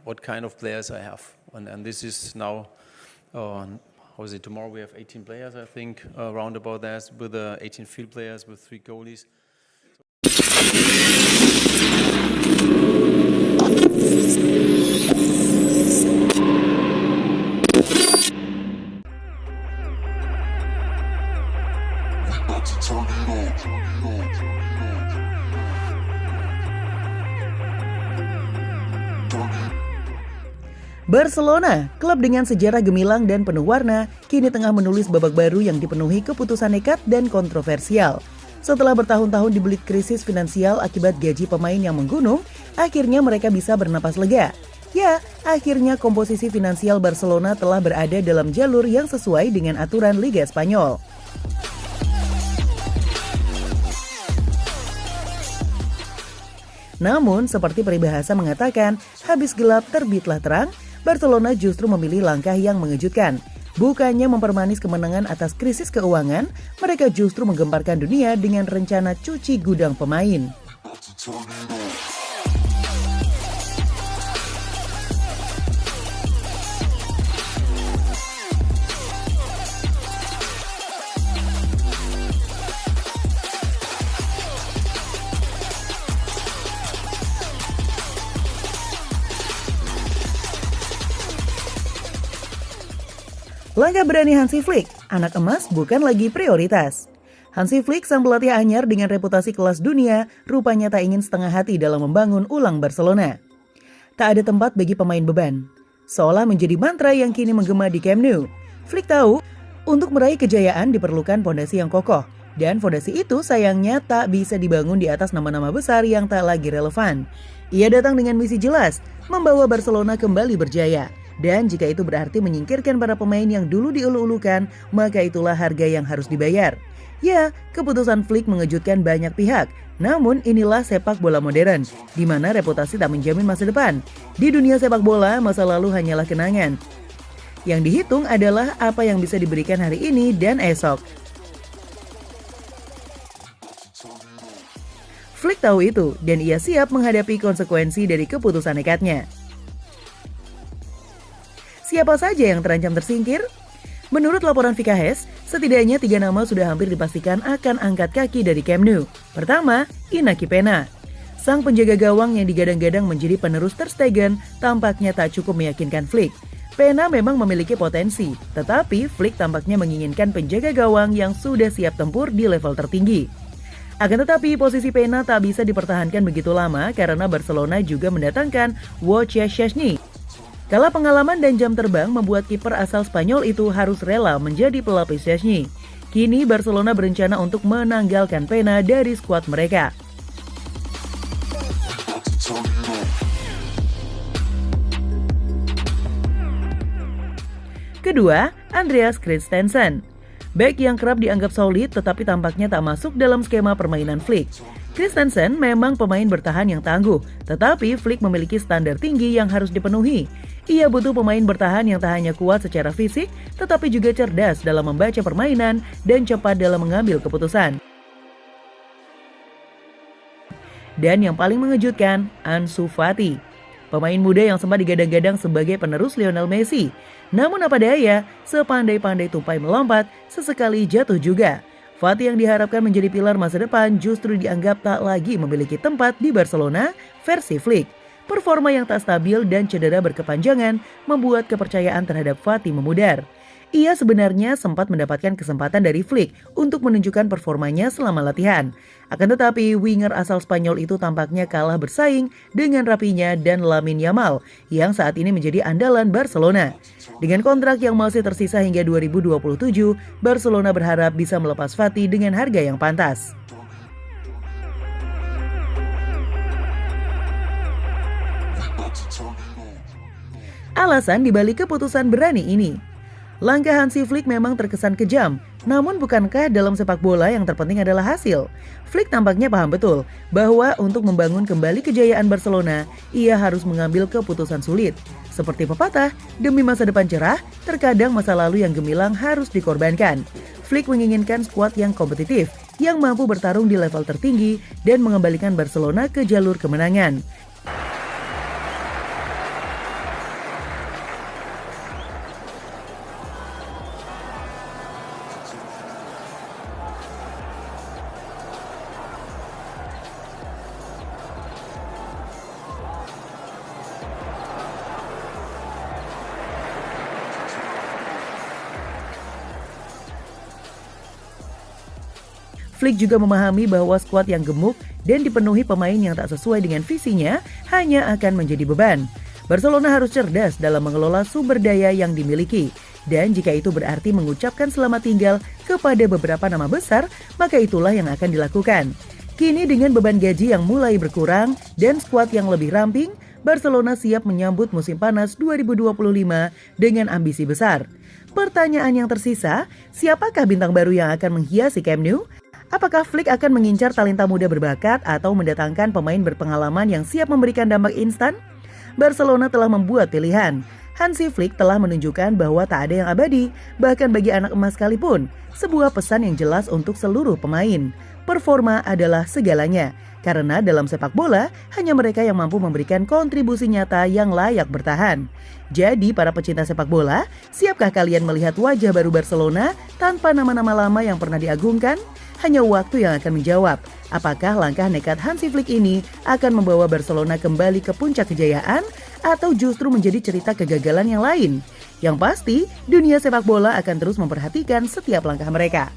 what kind of players I have. And this is now, tomorrow we have 18 players, I think, around about that, with 18 field players, with 3 goalies. Barcelona, klub dengan sejarah gemilang dan penuh warna, kini tengah menulis babak baru yang dipenuhi keputusan nekat dan kontroversial. Setelah bertahun-tahun dibelit krisis finansial akibat gaji pemain yang menggunung, akhirnya mereka bisa bernapas lega. Ya, akhirnya komposisi finansial Barcelona telah berada dalam jalur yang sesuai dengan aturan Liga Spanyol. Namun, seperti peribahasa mengatakan, habis gelap terbitlah terang, Barcelona justru memilih langkah yang mengejutkan. Bukannya mempermanis kemenangan atas krisis keuangan, mereka justru menggemparkan dunia dengan rencana cuci gudang pemain. Langkah berani Hansi Flick, anak emas bukan lagi prioritas. Hansi Flick, sang pelatih anyar dengan reputasi kelas dunia, rupanya tak ingin setengah hati dalam membangun ulang Barcelona. Tak ada tempat bagi pemain beban, seolah menjadi mantra yang kini menggema di Camp Nou. Flick tahu, untuk meraih kejayaan diperlukan fondasi yang kokoh, dan fondasi itu sayangnya tak bisa dibangun di atas nama-nama besar yang tak lagi relevan. Ia datang dengan misi jelas, membawa Barcelona kembali berjaya. Dan jika itu berarti menyingkirkan para pemain yang dulu diulu-ulukan, maka itulah harga yang harus dibayar. Ya, keputusan Flick mengejutkan banyak pihak. Namun inilah sepak bola modern, di mana reputasi tak menjamin masa depan. Di dunia sepak bola, masa lalu hanyalah kenangan. Yang dihitung adalah apa yang bisa diberikan hari ini dan esok. Flick tahu itu, dan ia siap menghadapi konsekuensi dari keputusan nekatnya. Siapa saja yang terancam tersingkir? Menurut laporan VKS, setidaknya 3 nama sudah hampir dipastikan akan angkat kaki dari Camp Nou. Pertama, Iñaki Peña. Sang penjaga gawang yang digadang-gadang menjadi penerus Ter Stegen tampaknya tak cukup meyakinkan Flick. Peña memang memiliki potensi, tetapi Flick tampaknya menginginkan penjaga gawang yang sudah siap tempur di level tertinggi. Akan tetapi posisi Peña tak bisa dipertahankan begitu lama karena Barcelona juga mendatangkan Wojciech Szczęsny. Kala pengalaman dan jam terbang membuat kiper asal Spanyol itu harus rela menjadi pelapis Szczęsny. Kini Barcelona berencana untuk menanggalkan Peña dari skuad mereka. Kedua, Andreas Christensen. Bek yang kerap dianggap solid tetapi tampaknya tak masuk dalam skema permainan Flick. Christensen memang pemain bertahan yang tangguh, tetapi Flick memiliki standar tinggi yang harus dipenuhi. Ia butuh pemain bertahan yang tak hanya kuat secara fisik, tetapi juga cerdas dalam membaca permainan dan cepat dalam mengambil keputusan. Dan yang paling mengejutkan, Ansu Fati. Pemain muda yang sempat digadang-gadang sebagai penerus Lionel Messi. Namun apa daya, sepandai-pandai tupai melompat, sesekali jatuh juga. Fati yang diharapkan menjadi pilar masa depan justru dianggap tak lagi memiliki tempat di Barcelona versi Flick. Performa yang tak stabil dan cedera berkepanjangan membuat kepercayaan terhadap Fati memudar. Ia sebenarnya sempat mendapatkan kesempatan dari Flick untuk menunjukkan performanya selama latihan. Akan tetapi, winger asal Spanyol itu tampaknya kalah bersaing dengan Rafinha dan Lamine Yamal yang saat ini menjadi andalan Barcelona. Dengan kontrak yang masih tersisa hingga 2027, Barcelona berharap bisa melepas Fati dengan harga yang pantas. Alasan dibalik keputusan berani ini. Langkah Hansi Flick memang terkesan kejam, namun bukankah dalam sepak bola yang terpenting adalah hasil? Flick tampaknya paham betul bahwa untuk membangun kembali kejayaan Barcelona, ia harus mengambil keputusan sulit. Seperti pepatah, demi masa depan cerah, terkadang masa lalu yang gemilang harus dikorbankan. Flick menginginkan skuad yang kompetitif, yang mampu bertarung di level tertinggi dan mengembalikan Barcelona ke jalur kemenangan. Flick juga memahami bahwa skuad yang gemuk dan dipenuhi pemain yang tak sesuai dengan visinya hanya akan menjadi beban. Barcelona harus cerdas dalam mengelola sumber daya yang dimiliki. Dan jika itu berarti mengucapkan selamat tinggal kepada beberapa nama besar, maka itulah yang akan dilakukan. Kini dengan beban gaji yang mulai berkurang dan skuad yang lebih ramping, Barcelona siap menyambut musim panas 2025 dengan ambisi besar. Pertanyaan yang tersisa, siapakah bintang baru yang akan menghiasi Camp Nou? Apakah Flick akan mengincar talenta muda berbakat atau mendatangkan pemain berpengalaman yang siap memberikan dampak instan? Barcelona telah membuat pilihan. Hansi Flick telah menunjukkan bahwa tak ada yang abadi, bahkan bagi anak emas sekalipun. Sebuah pesan yang jelas untuk seluruh pemain. Performa adalah segalanya, karena dalam sepak bola, hanya mereka yang mampu memberikan kontribusi nyata yang layak bertahan. Jadi para pecinta sepak bola, siapkah kalian melihat wajah baru Barcelona tanpa nama-nama lama yang pernah diagungkan? Hanya waktu yang akan menjawab, apakah langkah nekat Hansi Flick ini akan membawa Barcelona kembali ke puncak kejayaan atau justru menjadi cerita kegagalan yang lain? Yang pasti, dunia sepak bola akan terus memperhatikan setiap langkah mereka.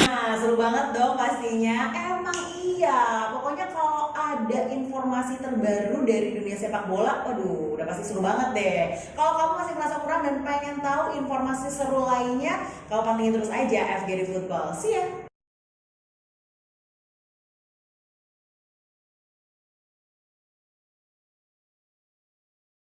Nah, seru banget dong pastinya. Emang iya, pokoknya kalau ada informasi terbaru dari dunia sepak bola, waduh, udah pasti seru banget deh. Kalau kamu masih merasa kurang dan pengen tahu informasi seru lainnya, kamu pantengin terus aja FGD Football. See ya!